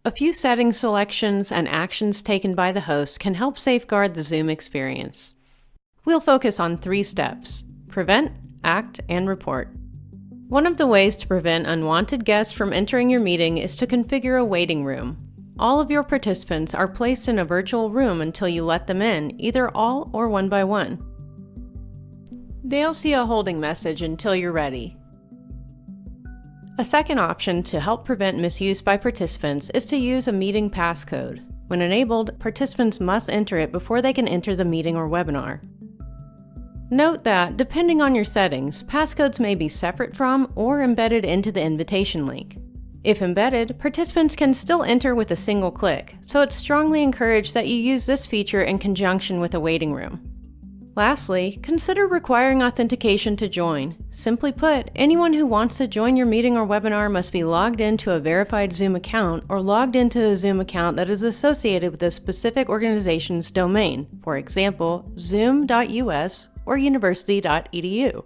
A few settings selections and actions taken by the host can help safeguard the Zoom experience. We'll focus on 3 steps: prevent, act, and report. One of the ways to prevent unwanted guests from entering your meeting is to configure a waiting room. All of your participants are placed in a virtual room until you let them in, either all or one by one. They'll see a holding message until you're ready. A second option to help prevent misuse by participants is to use a meeting passcode. When enabled, participants must enter it before they can enter the meeting or webinar. Note that, depending on your settings, passcodes may be separate from or embedded into the invitation link. If embedded, participants can still enter with a single click, so it's strongly encouraged that you use this feature in conjunction with a waiting room. Lastly, consider requiring authentication to join. Simply put, anyone who wants to join your meeting or webinar must be logged into a verified Zoom account or logged into a Zoom account that is associated with a specific organization's domain, for example, zoom.us or university.edu.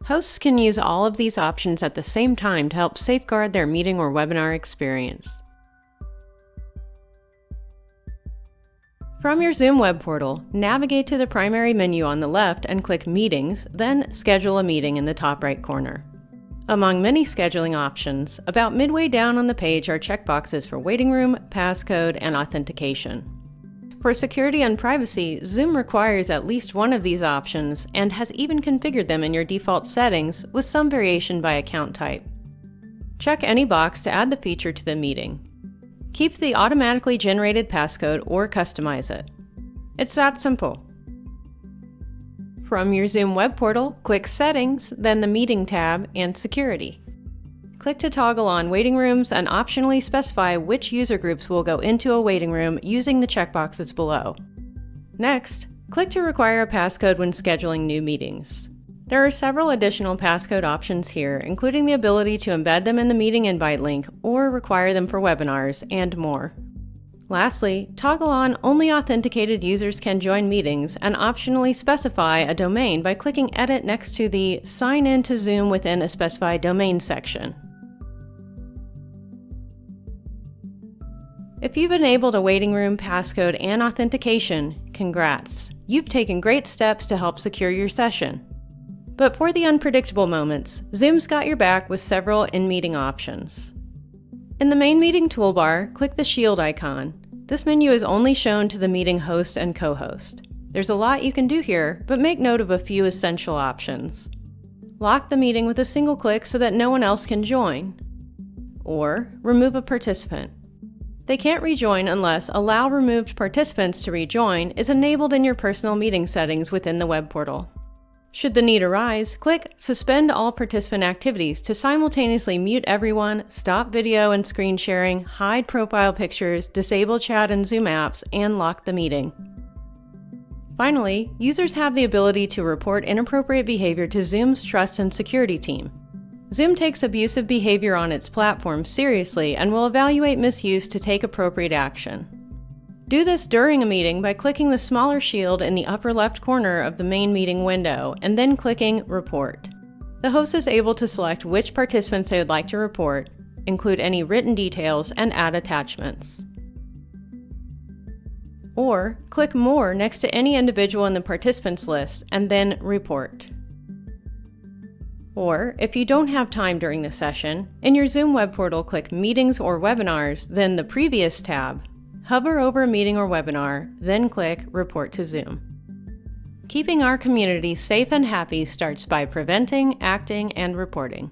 Hosts can use all of these options at the same time to help safeguard their meeting or webinar experience. From your Zoom web portal, navigate to the primary menu on the left and click Meetings, then Schedule a Meeting in the top right corner. Among many scheduling options, about midway down on the page are checkboxes for waiting room, passcode, and authentication. For security and privacy, Zoom requires at least one of these options and has even configured them in your default settings with some variation by account type. Check any box to add the feature to the meeting. Keep the automatically generated passcode or customize it. It's that simple. From your Zoom web portal, click Settings, then the Meeting tab, and Security. Click to toggle on waiting rooms and optionally specify which user groups will go into a waiting room using the checkboxes below. Next, click to require a passcode when scheduling new meetings. There are several additional passcode options here, including the ability to embed them in the meeting invite link or require them for webinars, and more. Lastly, toggle on Only authenticated users can join meetings and optionally specify a domain by clicking Edit next to the Sign in to Zoom within a specified domain section. If you've enabled a waiting room, passcode, and authentication, congrats! You've taken great steps to help secure your session. But for the unpredictable moments, Zoom's got your back with several in-meeting options. In the main meeting toolbar, click the shield icon. This menu is only shown to the meeting host and co-host. There's a lot you can do here, but make note of a few essential options. Lock the meeting with a single click so that no one else can join. Or remove a participant. They can't rejoin unless Allow removed participants to rejoin is enabled in your personal meeting settings within the web portal. Should the need arise, click Suspend all participant activities to simultaneously mute everyone, stop video and screen sharing, hide profile pictures, disable chat and Zoom apps, and lock the meeting. Finally, users have the ability to report inappropriate behavior to Zoom's Trust and Security team. Zoom takes abusive behavior on its platform seriously and will evaluate misuse to take appropriate action. Do this during a meeting by clicking the smaller shield in the upper left corner of the main meeting window and then clicking Report. The host is able to select which participants they would like to report, include any written details, and add attachments. Or click More next to any individual in the participants list and then Report. Or, if you don't have time during the session, in your Zoom web portal click Meetings or Webinars, then the Previous tab. Hover over a meeting or webinar, then click Report to Zoom. Keeping our community safe and happy starts by preventing, acting, and reporting.